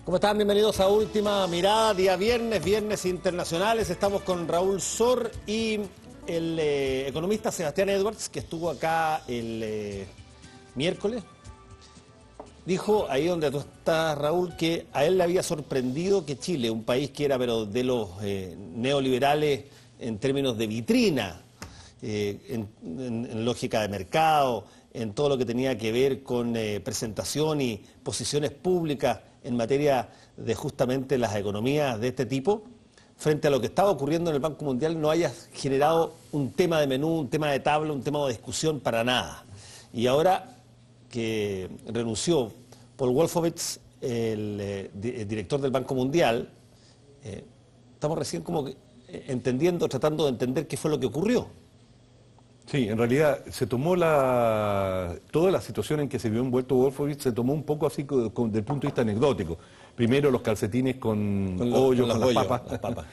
¿Cómo están? Bienvenidos a Última Mirada, día viernes internacionales. Estamos con Raúl Sor y el economista Sebastián Edwards, que estuvo acá el miércoles. Dijo, ahí donde tú estás, Raúl, que a él le había sorprendido que Chile, un país que era pero de los neoliberales en términos de vitrina, en lógica de mercado, en todo lo que tenía que ver con presentación y posiciones públicas en materia de justamente las economías de este tipo, frente a lo que estaba ocurriendo en el Banco Mundial, no haya generado un tema de menú, un tema de tabla, un tema de discusión para nada. Y ahora que renunció Paul Wolfowitz, el director del Banco Mundial, estamos recién como que entendiendo, tratando de entender qué fue lo que ocurrió. Sí, en realidad se tomó toda la situación en que se vio envuelto Wolfowitz, se tomó un poco así desde el punto de vista anecdótico. Primero los calcetines con hoyos, con las papas.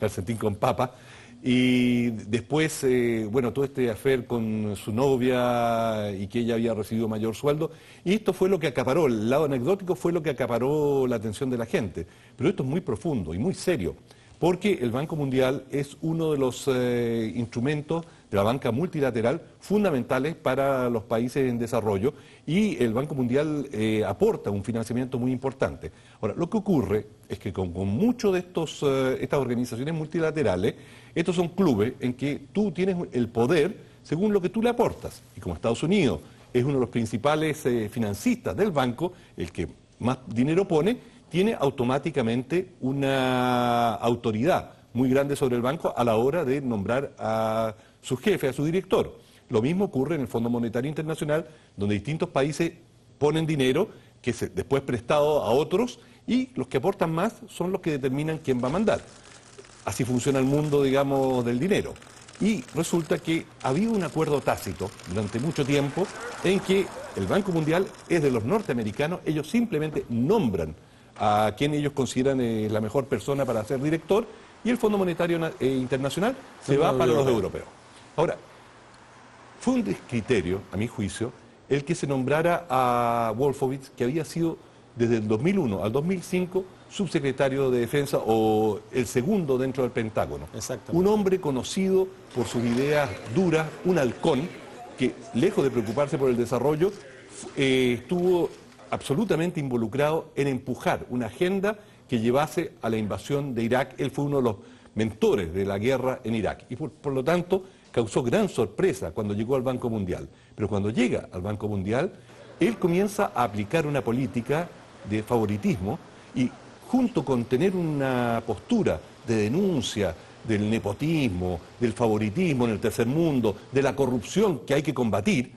Calcetín con papa. Y después, bueno, todo este affair con su novia y que ella había recibido mayor sueldo. Y esto fue lo que acaparó, el lado anecdótico fue lo que acaparó la atención de la gente. Pero esto es muy profundo y muy serio, porque el Banco Mundial es uno de los instrumentos de la banca multilateral fundamentales para los países en desarrollo, y el Banco Mundial aporta un financiamiento muy importante. Ahora, lo que ocurre es que con muchos de estas organizaciones multilaterales, estos son clubes en que tú tienes el poder según lo que tú le aportas. Y como Estados Unidos es uno de los principales financistas del banco, el que más dinero pone, tiene automáticamente una autoridad muy grande sobre el banco a la hora de nombrar a su jefe, a su director. Lo mismo ocurre en el Fondo Monetario Internacional, donde distintos países ponen dinero que es después prestado a otros, y los que aportan más son los que determinan quién va a mandar. Así funciona el mundo, digamos, del dinero. Y resulta que ha habido un acuerdo tácito durante mucho tiempo en que el Banco Mundial es de los norteamericanos, ellos simplemente nombran a quien ellos consideran la mejor persona para ser director, y el Fondo Monetario Internacional se va para los europeos. Ahora, fue un descriterio, a mi juicio, el que se nombrara a Wolfowitz, que había sido desde el 2001 al 2005 subsecretario de Defensa o el segundo dentro del Pentágono. Un hombre conocido por sus ideas duras, un halcón que, lejos de preocuparse por el desarrollo, estuvo absolutamente involucrado en empujar una agenda que llevase a la invasión de Irak. Él fue uno de los mentores de la guerra en Irak y por lo tanto causó gran sorpresa cuando llegó al Banco Mundial. Pero cuando llega al Banco Mundial, él comienza a aplicar una política de favoritismo, y junto con tener una postura de denuncia del nepotismo, del favoritismo en el tercer mundo, de la corrupción que hay que combatir,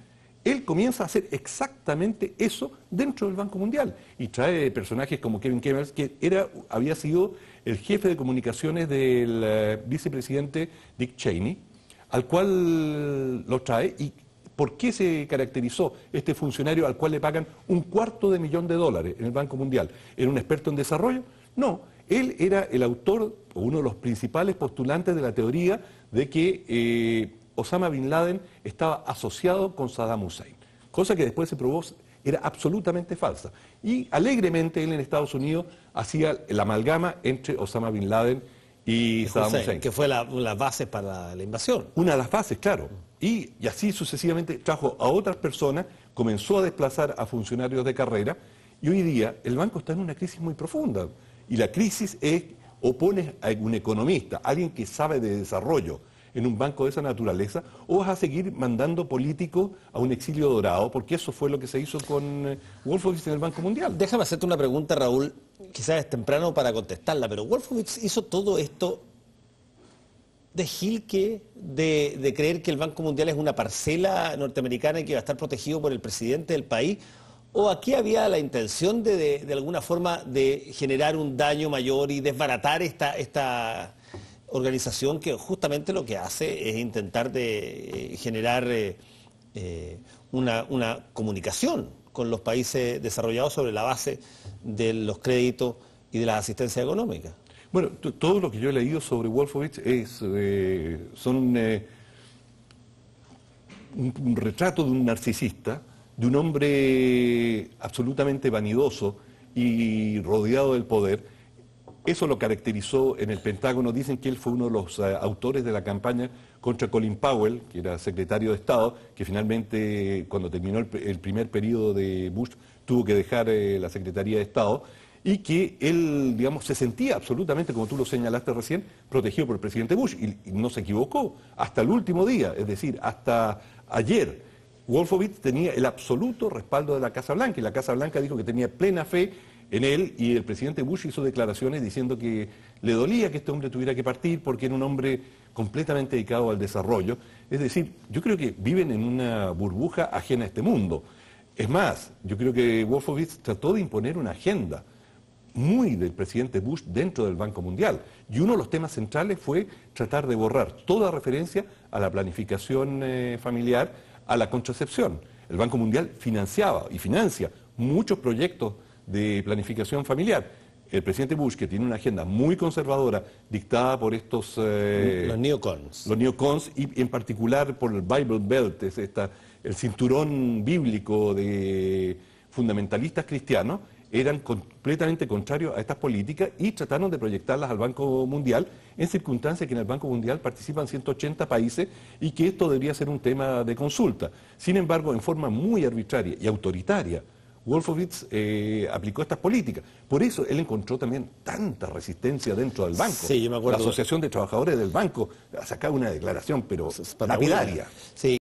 él comienza a hacer exactamente eso dentro del Banco Mundial y trae personajes como Kevin Kemmers, que había sido el jefe de comunicaciones del vicepresidente Dick Cheney, al cual lo trae. ¿Y por qué se caracterizó este funcionario al cual le pagan $250,000 en el Banco Mundial? ¿Era un experto en desarrollo? No, él era el autor, o uno de los principales postulantes de la teoría de que Osama Bin Laden estaba asociado con Saddam Hussein, cosa que después se probó era absolutamente falsa. Y alegremente él en Estados Unidos hacía la amalgama entre Osama Bin Laden y Saddam Hussein. Que fue la base para la invasión. Una de las bases, claro. Y así sucesivamente trajo a otras personas, comenzó a desplazar a funcionarios de carrera, y hoy día el banco está en una crisis muy profunda. Y la crisis es, o pones a un economista, alguien que sabe de desarrollo, en un banco de esa naturaleza, o vas a seguir mandando políticos a un exilio dorado, porque eso fue lo que se hizo con Wolfowitz en el Banco Mundial. Déjame hacerte una pregunta, Raúl, quizás es temprano para contestarla, pero Wolfowitz hizo todo esto de gilque, de creer que el Banco Mundial es una parcela norteamericana y que va a estar protegido por el presidente del país, o aquí había la intención de alguna forma de generar un daño mayor y desbaratar esta organización que justamente lo que hace es intentar de generar una comunicación con los países desarrollados sobre la base de los créditos y de la asistencia económica. Bueno, todo lo que yo he leído sobre Wolfowitz son un retrato de un narcisista, de un hombre absolutamente vanidoso y rodeado del poder. Eso lo caracterizó en el Pentágono. Dicen que él fue uno de los autores de la campaña contra Colin Powell, que era secretario de Estado, que finalmente, cuando terminó el primer periodo de Bush, tuvo que dejar la Secretaría de Estado, y que él, digamos, se sentía absolutamente, como tú lo señalaste recién, protegido por el presidente Bush, y no se equivocó, hasta el último día, es decir, hasta ayer. Wolfowitz tenía el absoluto respaldo de la Casa Blanca, y la Casa Blanca dijo que tenía plena fe en él, y el presidente Bush hizo declaraciones diciendo que le dolía que este hombre tuviera que partir porque era un hombre completamente dedicado al desarrollo. Es decir, yo creo que viven en una burbuja ajena a este mundo. Es más, yo creo que Wolfowitz trató de imponer una agenda muy del presidente Bush dentro del Banco Mundial. Y uno de los temas centrales fue tratar de borrar toda referencia a la planificación familiar, a la contracepción. El Banco Mundial financiaba y financia muchos proyectos de planificación familiar. El presidente Bush, que tiene una agenda muy conservadora, dictada por estos... los neocons. Los neocons, y en particular por el Bible Belt, el cinturón bíblico de fundamentalistas cristianos, eran completamente contrarios a estas políticas y trataron de proyectarlas al Banco Mundial en circunstancias que en el Banco Mundial participan 180 países y que esto debería ser un tema de consulta. Sin embargo, en forma muy arbitraria y autoritaria, Wolfowitz aplicó estas políticas. Por eso él encontró también tanta resistencia dentro del banco. Sí, yo me acuerdo. La Asociación de Trabajadores del Banco ha sacado una declaración, pero lapidaria. Sí.